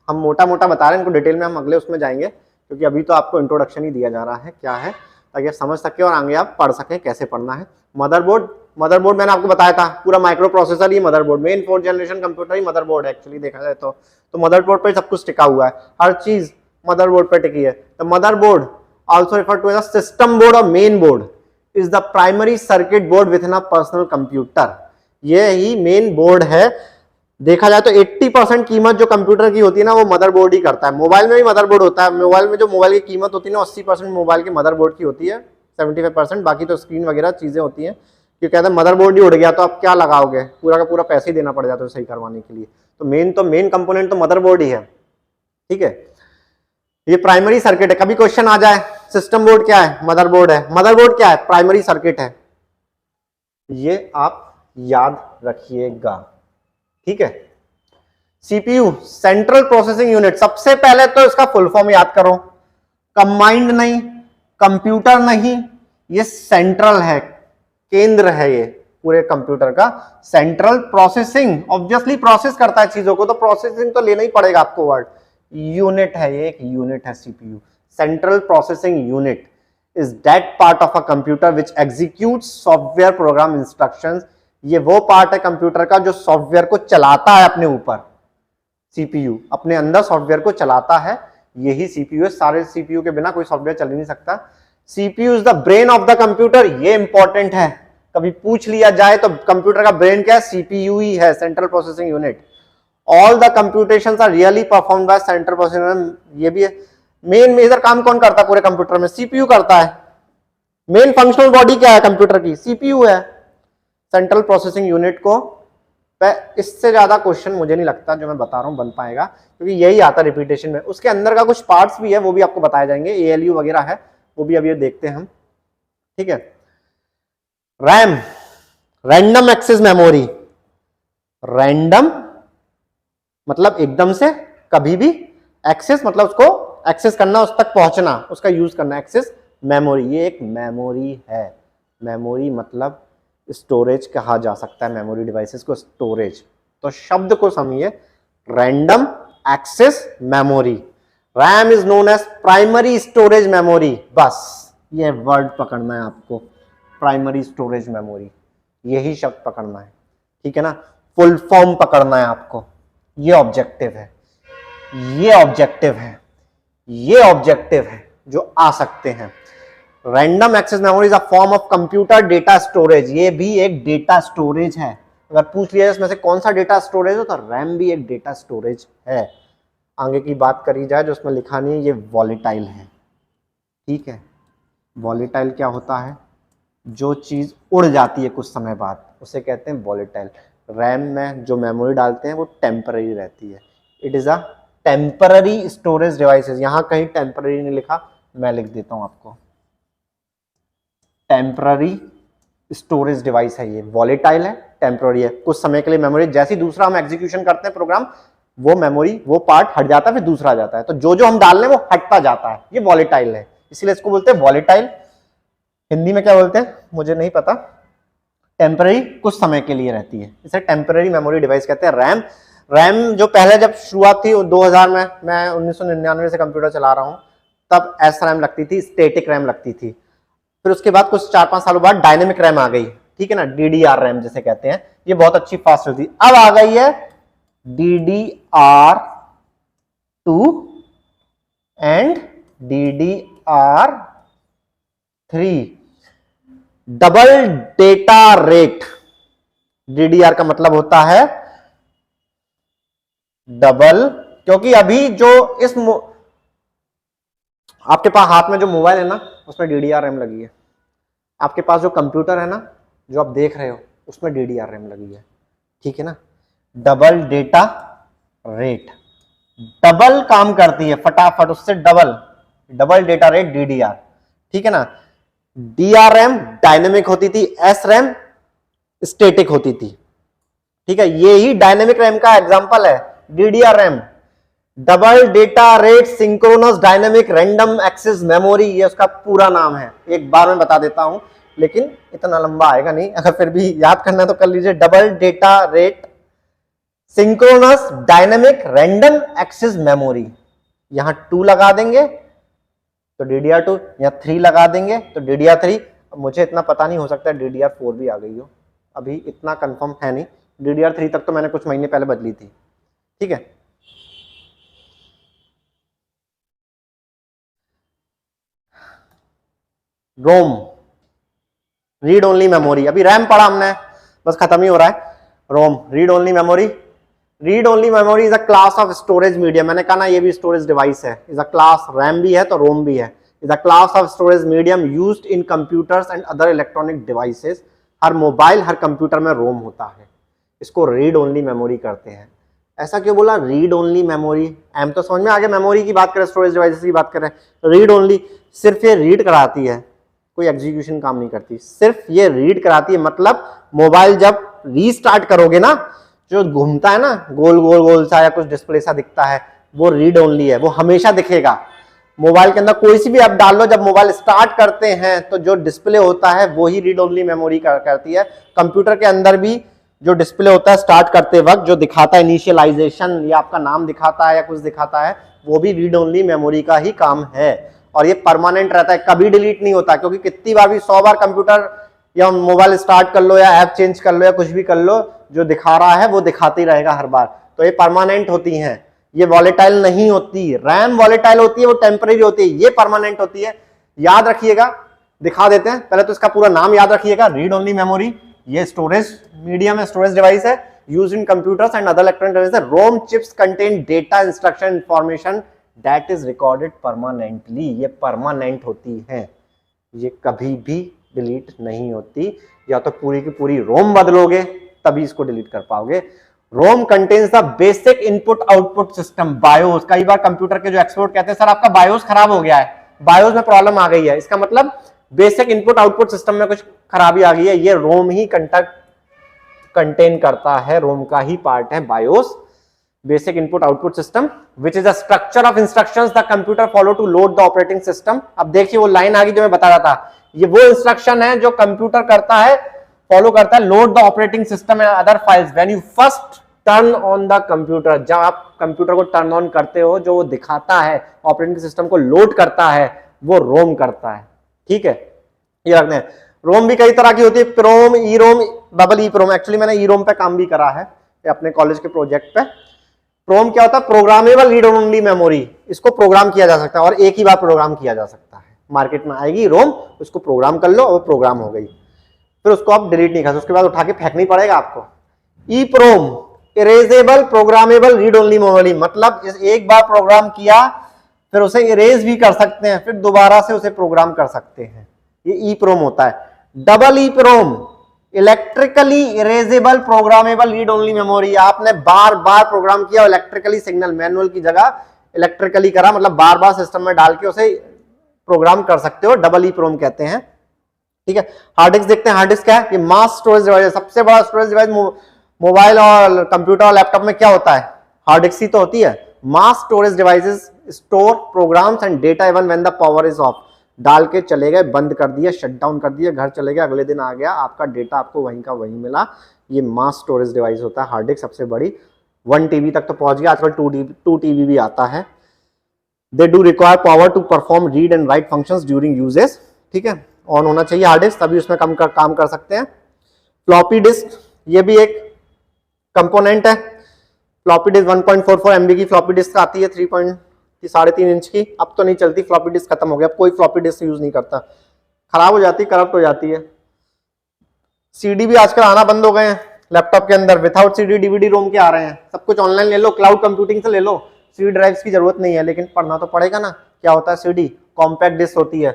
Speaker 1: हम मोटा मोटा बता रहे हैं, इनको डिटेल में हम अगले उसमें जाएंगे, क्योंकि अभी तो आपको इंट्रोडक्शन ही दिया जा रहा है क्या है, ताकि आप समझ सके और आगे आप पढ़ सकें कैसे पढ़ना है। मदरबोर्ड, मदरबोर्ड मैंने आपको बताया था पूरा माइक्रो प्रोसेसर ही motherboard, main 4th generation computer ही मदरबोर्ड है एक्चुअली देखा जाए तो मदरबोर्ड पर सब कुछ टिका हुआ है, हर चीज मदरबोर्ड पर टिकी है। तो motherboard also referred to as a system board और main board is the primary circuit board within a personal computer. ये ही मेन बोर्ड है। देखा जाए तो 80% कीमत जो कंप्यूटर की होती है ना वो मदरबोर्ड ही करता है। मोबाइल में भी मदरबोर्ड होता है, मोबाइल में जो मोबाइल की कीमत होती है ना 80% मोबाइल के मदरबोर्ड की होती है, 75% बाकी तो स्क्रीन वगैरह चीजें होती हैं। कि कहते हैं मदरबोर्ड ही उड़ गया तो आप क्या लगाओगे, पूरा का पूरा पैसे ही देना पड़ जाता है सही करवाने के लिए। तो मेन कंपोनेंट तो मदरबोर्ड ही है, ठीक है। ये प्राइमरी सर्किट है। कभी क्वेश्चन आ जाए सिस्टम बोर्ड क्या है, मदरबोर्ड है, मदरबोर्ड क्या है, प्राइमरी सर्किट है, ये आप याद रखिएगा, ठीक है। सीपीयू, सेंट्रल प्रोसेसिंग यूनिट, सबसे पहले तो इसका फुल फॉर्म याद करो, कंबाइंड नहीं, कंप्यूटर नहीं, ये सेंट्रल है, केंद्र है ये पूरे कंप्यूटर का। सेंट्रल प्रोसेसिंग, ऑब्वियसली प्रोसेस करता है चीजों को तो प्रोसेसिंग तो लेना ही पड़ेगा आपको वर्ड। यूनिट है ये, एक यूनिट है CPU. Central processing unit is that part of a computer which executes software program instructions. ये वो पार्ट है कंप्यूटर का जो सॉफ्टवेयर को चलाता है अपने ऊपर। सीपीयू अपने अंदर सॉफ्टवेयर को चलाता है, यही सीपीयू है। सारे सीपीयू के बिना कोई सॉफ्टवेयर चल ही नहीं सकता। CPU is the brain of the computer, ये इंपॉर्टेंट है, कभी पूछ लिया जाए तो कंप्यूटर का ब्रेन क्या है, सीपीयू ही है, central processing unit. All the computations are really performed by central processing unit, ये भी है। मेन मेजर काम कौन करता है पूरे कंप्यूटर में, सीपीयू करता है। मेन फंक्शनल बॉडी क्या है कंप्यूटर की, सीपीयू है। सेंट्रल प्रोसेसिंग यूनिट को इससे ज्यादा क्वेश्चन मुझे नहीं लगता जो मैं बता रहा हूं बन पाएगा, क्योंकि यही आता रिपीटेशन में। उसके अंदर का कुछ पार्ट्स भी है वो भी आपको बताए जाएंगे, एएलयू वगैरह है वो भी अभी देखते हैं हम, ठीक है। RAM, random access memory, random मतलब एकदम से कभी भी, एक्सेस मतलब उसको एक्सेस करना, उस तक पहुंचना, उसका यूज करना, एक्सेस मेमोरी, ये एक मेमोरी है। मेमोरी मतलब स्टोरेज कहा जा सकता है, मेमोरी डिवाइसेस को स्टोरेज। तो शब्द को समझिए, random access memory. RAM is known as primary storage memory, बस ये वर्ड पकड़ना है आपको, प्राइमरी स्टोरेज मेमोरी, यही शब्द पकड़ना है, ठीक है ना। फुल फॉर्म पकड़ना है आपको, ये ऑब्जेक्टिव है, ये ऑब्जेक्टिव है, ये ऑब्जेक्टिव है जो आ सकते हैं। Random access memory is a form of computer data storage, ये भी एक डेटा स्टोरेज है। अगर पूछ लिया इसमें से कौन सा डेटा स्टोरेज है तो रैम भी एक डेटा स्टोरेज है। आगे की बात करी जाए जो उसमें लिखा नहीं है, ये वॉलेटाइल है, ठीक है। वॉलेटाइल क्या होता है, जो चीज उड़ जाती है कुछ समय बाद उसे कहते हैं वॉलेटाइल। रैम में जो मेमोरी डालते हैं वो टेम्पररी रहती है, it is a temporary storage devices. यहां कहीं टेम्पररी नहीं लिखा, मैं लिख देता हूं आपको, टेम्पररी स्टोरेज डिवाइस है ये, वॉलेटाइल है, टेम्पररी है, कुछ समय के लिए मेमोरी। जैसे दूसरा हम एग्जीक्यूशन करते हैं प्रोग्राम, वो मेमोरी वो पार्ट हट जाता है फिर दूसरा आ जाता है, तो जो जो हम डाल रहे हैं वो हटता जाता है, ये वॉलेटाइल है, इसीलिए इसको बोलते हैं वॉलेटाइल। हिंदी में क्या बोलते हैं मुझे नहीं पता, टेम्पररी कुछ समय के लिए रहती है, इसे टेम्पररी मेमोरी डिवाइस कहते हैं। रैम, रैम जो पहले जब शुरुआत थी 2000 में, मैं 1999 से कंप्यूटर चला रहा हूं, तब एस रैम लगती थी, स्टैटिक रैम लगती थी। फिर उसके बाद कुछ 4-5 सालों बाद डायनेमिक रैम आ गई, ठीक है ना, डीडीआर रैम जिसे कहते हैं, ये बहुत अच्छी फास्ट चलती। अब आ गई है DDR2 and DDR3। Double data rate, DDR का मतलब होता है डबल, क्योंकि अभी जो इस आपके पास हाथ में जो मोबाइल है ना उसमें डीडीआर रैम लगी है, आपके पास जो कंप्यूटर है ना जो आप देख रहे हो उसमें डीडीआर रैम लगी है, ठीक है ना। डबल डेटा रेट, डबल काम करती है फटाफट, उससे double, double data rate DDR, ठीक है ना। डीआरएम डायनेमिक होती थी, एस रैम स्टैटिक होती थी, ठीक है। ये ही डायनेमिक रैम का एग्जांपल है DDR RAM. Double data rate synchronous dynamic random access memory, ये उसका पूरा नाम है, एक बार में बता देता हूं लेकिन इतना लंबा आएगा नहीं, अगर फिर भी याद करना है तो कर लीजिए। Double data rate synchronous dynamic random access memory, यहां 2 लगा देंगे तो DDR2, यहां 3 लगा देंगे तो DDR3। मुझे इतना पता नहीं, हो सकता है DDR4 भी आ गई हो, अभी इतना कंफर्म है नहीं। DDR3 तक तो मैंने कुछ महीने पहले बदली थी, ठीक है। रोम रीड ओनली मेमोरी, अभी रैम पढ़ा हमने, बस खत्म ही हो रहा है। ROM read only memory, read only memory is a class of storage medium, मैंने कहा ना ये भी स्टोरेज डिवाइस है, इज अ क्लास, रैम भी है तो रोम भी है। Is a class of storage medium used in computers and other electronic devices, हर मोबाइल हर कंप्यूटर में रोम होता है, इसको रीड ओनली मेमोरी करते हैं। ऐसा क्यों बोला रीड ओनली मेमोरी, एम तो समझ में आ गया, मेमोरी की बात करें, स्टोरेज डिवाइसेस की बात करें, रीड ओनली सिर्फ ये रीड कराती है, कोई एग्जीक्यूशन काम नहीं करती, सिर्फ ये रीड कराती है। मतलब मोबाइल जब रीस्टार्ट करोगे ना, जो घूमता है ना गोल गोल गोल सा या कुछ डिस्प्ले सा दिखता है, वो रीड ओनली है, वो हमेशा दिखेगा। मोबाइल के अंदर कोई सी भी ऐप डाल लो, जब मोबाइल स्टार्ट करते हैं तो जो डिस्प्ले होता है वो ही रीड ओनली मेमोरी करती है। कंप्यूटर के अंदर भी जो डिस्प्ले होता है स्टार्ट करते वक्त जो दिखाता है इनिशियलाइजेशन, या आपका नाम दिखाता है या कुछ दिखाता है, वो भी रीड ओनली मेमोरी का ही काम है। और ये परमानेंट रहता है, कभी डिलीट नहीं होता, क्योंकि कितनी बार भी 100 बार कंप्यूटर या मोबाइल स्टार्ट कर लो या ऐप चेंज कर लो या कुछ भी कर लो, जो दिखा रहा है वो दिखाते ही रहेगा हर बार। तो ये परमानेंट होती हैं, ये वॉलेटाइल नहीं होती। रैम वॉलेटाइल होती है, वो टेम्परेरी होती है, ये परमानेंट होती है। याद रखिएगा, दिखा देते हैं, पहले तो इसका पूरा नाम याद रखिएगा, रीड ओनली मेमोरी। ये स्टोरेज मीडियम है, स्टोरेज डिवाइस है, used in computers and other electronic devices. ROM chips contain data, instruction, information that is recorded permanently, ये परमानेंट होती है, ये कभी भी डिलीट नहीं होती। या तो पूरी की पूरी रोम बदलोगे तभी इसको डिलीट कर पाओगे। ROM contains the basic input output system, BIOS. कई बार कंप्यूटर के जो एक्सपर्ट कहते हैं सर आपका बायोस खराब हो गया है, बायोस में प्रॉब्लम आ गई है, इसका मतलब बेसिक इनपुट आउटपुट सिस्टम में कुछ खराबी आ गई है, ये रोम ही कंटेन करता है, रोम का ही पार्ट है BIOS, basic input output system, which is a structure of instructions the computer follow to load the operating system. अब देखिए वो लाइन आ गई जो मैं बता रहा था, ये वो इंस्ट्रक्शन है जो कंप्यूटर करता है, फॉलो करता है, load the operating system and other files when you first turn on the computer. जब आप कंप्यूटर को टर्न ऑन करते हो, जो वो दिखाता है ऑपरेटिंग सिस्टम को लोड करता है, वो रोम करता है, ठीक है। ये रखते हैं। रोम भी कई तरह की होती है, प्रोम, ई रोम, डबल ई प्रोम। एक्चुअली मैंने ई रोम पे काम भी करा है अपने कॉलेज के प्रोजेक्ट पे। प्रोम क्या होता है? प्रोग्रामेबल रीड ओनली मेमोरी, इसको प्रोग्राम किया जा सकता है और एक ही बार प्रोग्राम किया जा सकता है। मार्केट में आएगी रोम, उसको प्रोग्राम कर लो और प्रोग्राम हो गई, फिर उसको आप डिलीट नहीं कर सकते, उसके बाद उठा के फेंकनी पड़ेगा आपको। E PROM erasable programmable read only memory, मतलब एक बार प्रोग्राम किया फिर उसे इरेज भी कर सकते हैं, फिर दोबारा से उसे प्रोग्राम कर सकते हैं, ये ई प्रोम होता है। Double E PROM electrically erasable programmable read only memory, आपने बार बार प्रोग्राम किया, इलेक्ट्रिकली सिग्नल मैनुअल की जगह इलेक्ट्रिकली करा, मतलब बार बार सिस्टम में डाल के उसे प्रोग्राम कर सकते हो, डबल ई प्रोम कहते हैं, ठीक है। हार्ड डिस्क देखते हैं, हार्ड डिस्क क्या है? ये मास स्टोरेज डिवाइस, सबसे बड़ा स्टोरेज डिवाइस मोबाइल और कंप्यूटर और लैपटॉप में क्या होता है? हार्ड डिस्क ही तो होती है। Mass storage devices store programs and data even when the power is off, डाल के चले गए, बंद कर दिया, शट डाउन कर दिया, घर चले गए, अगले दिन आ गया, आपका डेटा आपको वहीं का वहीं मिला, ये मास स्टोरेज डिवाइस होता है। हार्ड डिस्क सबसे बड़ी 1 TB तक तो पहुंच गया, आजकल 2 TB भी आता है। They do require power to perform read and write functions during uses, ठीक है, ऑन होना चाहिए हार्ड डिस्क, तभी उसमें काम कर सकते हैं। फ्लॉपी डिस्क, ये भी एक कंपोनेंट है। फ्लॉपी डिस्क 1.44 MB की फ्लॉपी डिस्क आती है, 3.3 इंच की, अब तो नहीं चलती, फ्लॉपी डिस्क खत्म हो गया, अब कोई फ्लॉपी डिस्क यूज नहीं करता, खराब हो जाती, करप्ट हो जाती है। सीडी भी आजकल आना बंद हो गए हैं लैपटॉप के अंदर, विदाउट सीडी डीवीडी रोम के आ रहे हैं, सब कुछ ऑनलाइन ले लो, क्लाउड कंप्यूटिंग से ले लो, सीडी ड्राइव्स की जरूरत नहीं है, लेकिन पढ़ना तो पड़ेगा ना। क्या होता है सीडी? कॉम्पैक्ट डिस्क होती है।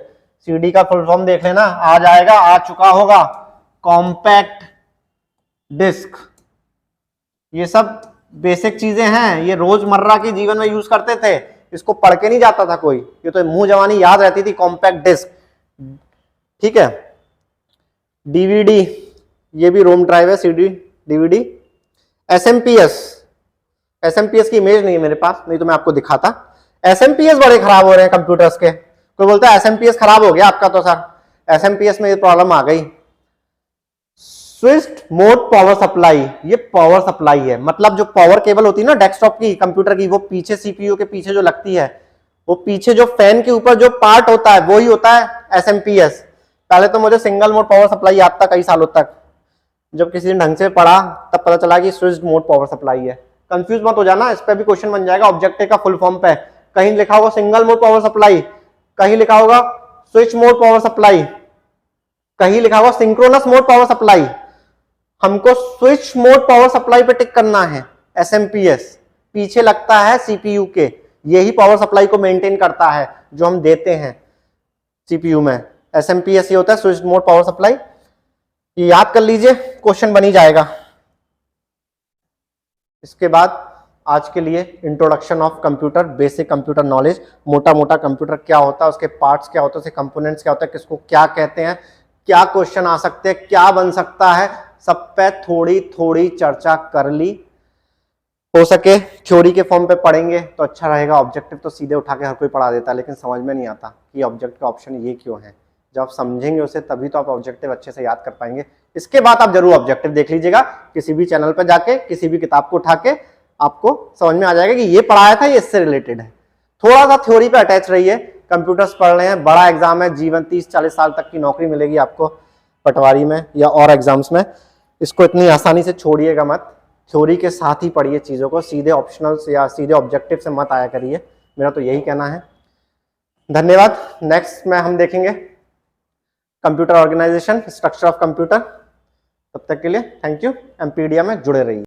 Speaker 1: सीडी का फुल फॉर्म देख लेना, आ जाएगा, आ चुका होगा, कॉम्पैक्ट डिस्क। ये सब बेसिक चीजें हैं, ये रोजमर्रा के जीवन में यूज करते थे, इसको पढ़ के नहीं जाता था कोई, ये तो मुंह जवानी याद रहती थी, कॉम्पैक्ट डिस्क। ठीक है, डीवीडी, ये भी रोम ड्राइव है, सीडी डीवीडी। एसएमपीएस, एसएमपीएस की इमेज नहीं है मेरे पास, नहीं तो मैं आपको दिखाता। एसएमपीएस बड़े खराब हो रहे हैं कंप्यूटर्स के। कोई बोलता है एसएमपीएस खराब हो गया आपका, तो सर एसएमपीएस में ये प्रॉब्लम आ गई। स्विच्ड मोड पावर सप्लाई, ये पावर सप्लाई है, मतलब जो पावर केबल होती है ना डेस्कटॉप की, कंप्यूटर की, वो पीछे सीपीयू के पीछे जो लगती है, वो पीछे जो फैन के ऊपर जो पार्ट होता है वो ही होता है एसएमपीएस। पहले तो मुझे सिंगल मोड पावर सप्लाई याद था कई सालों तक, जब किसी ने ढंग से पढ़ा तब पता चला कि स्विच्ड मोड पावर सप्लाई है। कंफ्यूज मत हो जाना, इस पे भी क्वेश्चन बन जाएगा ऑब्जेक्टिव का फुल फॉर्म पे। कहीं लिखा होगा सिंगल मोड पावर सप्लाई, कहीं लिखा होगा स्विच मोड पावर सप्लाई, कहीं लिखा होगा सिंक्रोनस मोड पावर सप्लाई। हमको स्विच मोड पावर सप्लाई पे टिक करना है। एसएमपीएस पीछे लगता है सीपीयू के, यही पावर सप्लाई को मेंटेन करता है जो हम देते हैं सीपीयू में। एसएमपीएस ये होता है स्विच मोड पावर सप्लाई, ये याद कर लीजिए, क्वेश्चन बन ही जाएगा। इसके बाद आज के लिए introduction of computer, basic computer knowledge, मोटा मोटा कंप्यूटर क्या होता है, उसके पार्ट्स क्या होते हैं, उसके कंपोनेंट्स क्या होता है, किसको क्या कहते हैं, क्या क्वेश्चन आ सकते हैं, क्या बन सकता है, सब पे थोड़ी थोड़ी चर्चा कर ली। हो सके थ्योरी के फॉर्म पे पढ़ेंगे तो अच्छा रहेगा, ऑब्जेक्टिव तो सीधे उठा के हर कोई पढ़ा देता है, लेकिन समझ में नहीं आता कि ऑब्जेक्ट का ऑप्शन ये क्यों है। जब आप समझेंगे उसे तभी तो आप ऑब्जेक्टिव अच्छे से याद कर पाएंगे। इसके बाद आप जरूर ऑब्जेक्टिव देख लीजिएगा, किसी भी चैनल पर जाके, किसी भी किताब को उठा के, आपको समझ में आ जाएगा कि ये पढ़ाया था, ये इससे रिलेटेड है। थोड़ा सा थ्योरी पे अटैच रहिए, कंप्यूटर्स पढ़ रहे हैं, बड़ा एग्जाम है, जीवन 30-40 साल तक की नौकरी मिलेगी आपको पटवारी में या और एग्जाम्स में। इसको इतनी आसानी से छोड़िएगा मत, थ्योरी के साथ ही पढ़िए चीज़ों को, सीधे ऑप्शनल या सीधे ऑब्जेक्टिव से मत आया करिए, मेरा तो यही कहना है। धन्यवाद। नेक्स्ट में हम देखेंगे computer organization, structure of computer. तब तक के लिए थैंक यू। एमपीडिया में जुड़े रहिए।